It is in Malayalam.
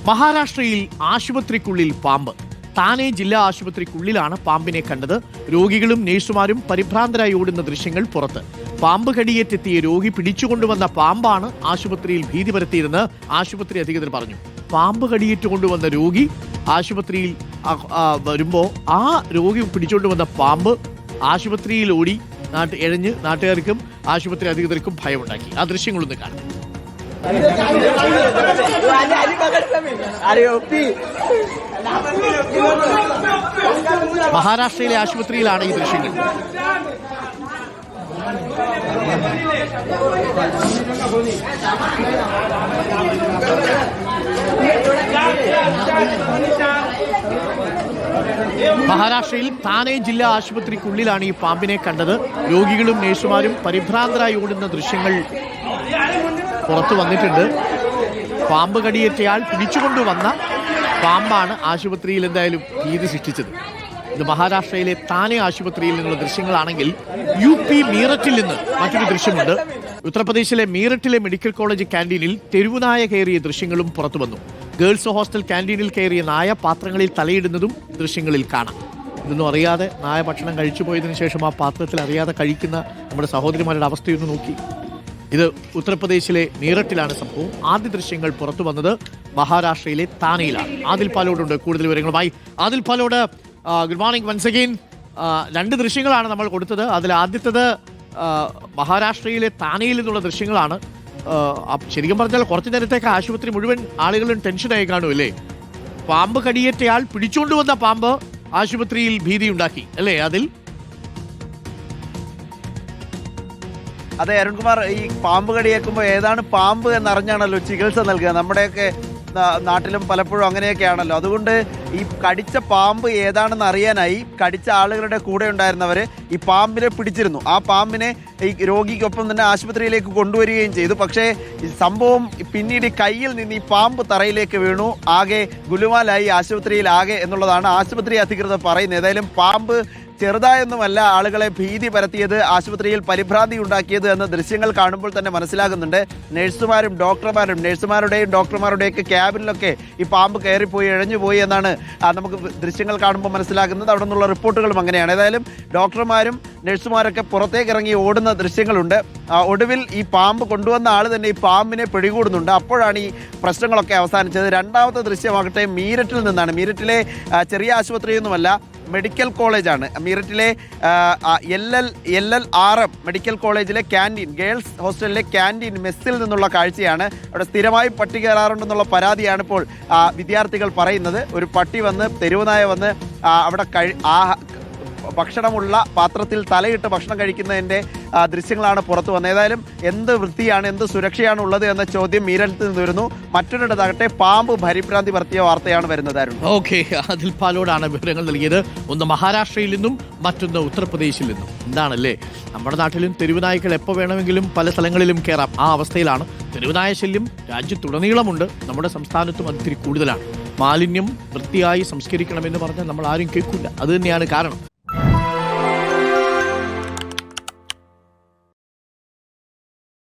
മഹാരാഷ്ട്രയിൽ ആശുപത്രിക്കുള്ളിൽ പാമ്പ്. താനെ ജില്ലാ ആശുപത്രിക്കുള്ളിലാണ് പാമ്പിനെ കണ്ടത്. രോഗികളും നഴ്സുമാരും പരിഭ്രാന്തരായി ഓടുന്ന ദൃശ്യങ്ങൾ പുറത്ത്. പാമ്പ് കടിയേറ്റെത്തിയ രോഗി പിടിച്ചുകൊണ്ടുവന്ന പാമ്പാണ് ആശുപത്രിയിൽ ഭീതി പരത്തിയതെന്ന് ആശുപത്രി അധികൃതർ പറഞ്ഞു. പാമ്പ് കടിയേറ്റുകൊണ്ടുവന്ന രോഗി ആശുപത്രിയിൽ വരുമ്പോൾ ആ രോഗി പിടിച്ചുകൊണ്ടുവന്ന പാമ്പ് ആശുപത്രിയിൽ ഓടി എഴഞ്ഞ് നാട്ടുകാർക്കും ആശുപത്രി അധികൃതർക്കും ഭയമുണ്ടാക്കി. ആ ദൃശ്യങ്ങളൊന്ന് കാണാം. മഹാരാഷ്ട്രയിലെ ആശുപത്രിയിലാണ് ഈ ദൃശ്യങ്ങൾ. മഹാരാഷ്ട്രയിൽ താനെ ജില്ലാ ആശുപത്രിക്കുള്ളിലാണ് ഈ പാമ്പിനെ കണ്ടത്. രോഗികളും നഴ്സുമാരും പരിഭ്രാന്തരായി ഓടുന്ന ദൃശ്യങ്ങൾ പുറത്തു വന്നിട്ടുണ്ട്. പാമ്പ് കടിയേറ്റയാൾ പിടിച്ചുകൊണ്ടുവന്ന പാമ്പാണ് ആശുപത്രിയിൽ എന്തായാലും ഭീതി സൃഷ്ടിച്ചത്. ഇത് മഹാരാഷ്ട്രയിലെ താനെ ആശുപത്രിയിൽ നിന്നുള്ള ദൃശ്യങ്ങളാണെങ്കിൽ UP മീററ്റിൽ നിന്ന് മറ്റൊരു ദൃശ്യമുണ്ട്. ഉത്തർപ്രദേശിലെ മീററ്റിലെ മെഡിക്കൽ കോളേജ് ക്യാൻറ്റീനിൽ തെരുവുനായ കയറിയ ദൃശ്യങ്ങളും പുറത്തു വന്നു. ഗേൾസ് ഹോസ്റ്റൽ ക്യാൻറ്റീനിൽ കയറിയ നായ പാത്രങ്ങളിൽ തലയിടുന്നതും ദൃശ്യങ്ങളിൽ കാണാം. ഇതൊന്നും അറിയാതെ നായ ഭക്ഷണം കഴിച്ചു പോയതിനു ശേഷം ആ പാത്രത്തിൽ അറിയാതെ കഴിക്കുന്ന നമ്മുടെ സഹോദരിമാരുടെ അവസ്ഥയൊന്ന് നോക്കി. ഇത് ഉത്തർപ്രദേശിലെ മീററ്റിലാണ് സംഭവം. ആദ്യ ദൃശ്യങ്ങൾ പുറത്തു വന്നത് മഹാരാഷ്ട്രയിലെ താനെയിലാണ്. ആദിൽ പാലോടുണ്ട് കൂടുതൽ വിവരങ്ങളുമായി. Adil Palode, good morning once again. രണ്ട് ദൃശ്യങ്ങളാണ് നമ്മൾ കൊടുത്തത്. അതിൽ ആദ്യത്തേത് മഹാരാഷ്ട്രയിലെ താനെയിൽ നിന്നുള്ള ദൃശ്യങ്ങളാണ്. ശരിക്കും പറഞ്ഞാൽ കുറച്ചു നേരത്തേക്ക് ആശുപത്രി മുഴുവൻ ആളുകളും ടെൻഷനായി കാണുമല്ലേ? പാമ്പ് കടിയേറ്റയാൾ പിടിച്ചുകൊണ്ടുവന്ന പാമ്പ് ആശുപത്രിയിൽ ഭീതിയുണ്ടാക്കി അല്ലേ അതിൽ? അതെ അരുൺകുമാർ, ഈ പാമ്പ് കടിയേൽക്കുമ്പോൾ ഏതാണ് പാമ്പ് എന്നറിഞ്ഞാണല്ലോ ചികിത്സ നൽകുക. നമ്മുടെയൊക്കെ നാട്ടിലും പലപ്പോഴും അങ്ങനെയൊക്കെയാണല്ലോ. അതുകൊണ്ട് ഈ കടിച്ച പാമ്പ് ഏതാണെന്ന് അറിയാനായി കടിച്ച ആളുകളുടെ കൂടെ ഉണ്ടായിരുന്നവർ ഈ പാമ്പിനെ പിടിച്ചിരുന്നു. ആ പാമ്പിനെ ഈ രോഗിക്കൊപ്പം തന്നെ ആശുപത്രിയിലേക്ക് കൊണ്ടുവരികയും ചെയ്തു. പക്ഷേ ഈ സംഭവം പിന്നീട് കയ്യിൽ നിന്ന് ഈ പാമ്പ് തറയിലേക്ക് വീണു. ആകെ ഗുലുമാലായി ആശുപത്രിയിൽ ആകെ എന്നുള്ളതാണ് ആശുപത്രി അധികൃതർ പറയുന്നത്. ഏതായാലും പാമ്പ് ചെറുതായൊന്നുമല്ല ആളുകളെ ഭീതി പരത്തിയത്, ആശുപത്രിയിൽ പരിഭ്രാന്തി ഉണ്ടാക്കിയത് എന്ന് ദൃശ്യങ്ങൾ കാണുമ്പോൾ തന്നെ മനസ്സിലാകുന്നുണ്ട്. നഴ്സുമാരും നഴ്സുമാരുടെയും ഡോക്ടർമാരുടെയൊക്കെ ക്യാബിനിലൊക്കെ ഈ പാമ്പ് കയറിപ്പോയി ഇഴഞ്ഞുപോയി എന്നാണ് നമുക്ക് ദൃശ്യങ്ങൾ കാണുമ്പോൾ മനസ്സിലാകുന്നത്. അവിടെ നിന്നുള്ള റിപ്പോർട്ടുകളും അങ്ങനെയാണ്. ഏതായാലും ഡോക്ടർമാരും നഴ്സുമാരൊക്കെ പുറത്തേക്ക് ഇറങ്ങി ഓടുന്ന ദൃശ്യങ്ങളുണ്ട്. ഒടുവിൽ ഈ പാമ്പ് കൊണ്ടുവന്ന ആൾ തന്നെ ഈ പാമ്പിനെ പിടികൂടുന്നുണ്ട്. അപ്പോഴാണ് ഈ പ്രശ്നങ്ങളൊക്കെ അവസാനിച്ചത്. രണ്ടാമത്തെ ദൃശ്യമാകട്ടെ മീററ്റിൽ നിന്നാണ്. മീററ്റിലെ ചെറിയ ആശുപത്രിയൊന്നുമല്ല, മെഡിക്കൽ കോളേജാണ്. മീററ്റിലെ LLRM മെഡിക്കൽ കോളേജിലെ ക്യാൻറ്റീൻ, ഗേൾസ് ഹോസ്റ്റലിലെ ക്യാൻറ്റീൻ മെസ്സിൽ നിന്നുള്ള കാഴ്ചയാണ്. അവിടെ സ്ഥിരമായി പട്ടി കയറാറുണ്ടെന്നുള്ള പരാതിയാണ് ഇപ്പോൾ വിദ്യാർത്ഥികൾ പറയുന്നത്. ഒരു പട്ടി വന്ന്, തെരുവുനായ വന്ന് അവിടെ ഭക്ഷണമുള്ള പാത്രത്തിൽ തലയിട്ട് ഭക്ഷണം കഴിക്കുന്നതിൻ്റെ ദൃശ്യങ്ങളാണ് പുറത്തു വന്നത്. ഏതായാലും എന്ത് വൃത്തിയാണ്, എന്ത് സുരക്ഷയാണ് ഉള്ളത് എന്ന ചോദ്യം മീററ്റിൽ നിന്ന് വരുന്നു. മറ്റൊരിടത്താകട്ടെ പാമ്പ് പരിഭ്രാന്തി പരത്തിയ വാർത്തയാണ് വരുന്നത്. ഓക്കെ, അതിൽ പാലോടാണ് വിവരങ്ങൾ നൽകിയത്. ഒന്ന് മഹാരാഷ്ട്രയിൽ നിന്നും മറ്റൊന്ന് ഉത്തർപ്രദേശിൽ നിന്നും. എന്താണല്ലേ, നമ്മുടെ നാട്ടിലും തെരുവുനായ്ക്കൾ എപ്പോൾ വേണമെങ്കിലും പല സ്ഥലങ്ങളിലും കയറാം. ആ അവസ്ഥയിലാണ്. തെരുവുനായ ശല്യം രാജ്യത്തുടനീളമുണ്ട്. നമ്മുടെ സംസ്ഥാനത്തും അതിരി കൂടുതലാണ്. മാലിന്യം വൃത്തിയായി സംസ്കരിക്കണമെന്ന് പറഞ്ഞാൽ നമ്മൾ ആരും കേൾക്കില്ല. അത് തന്നെയാണ് കാരണം.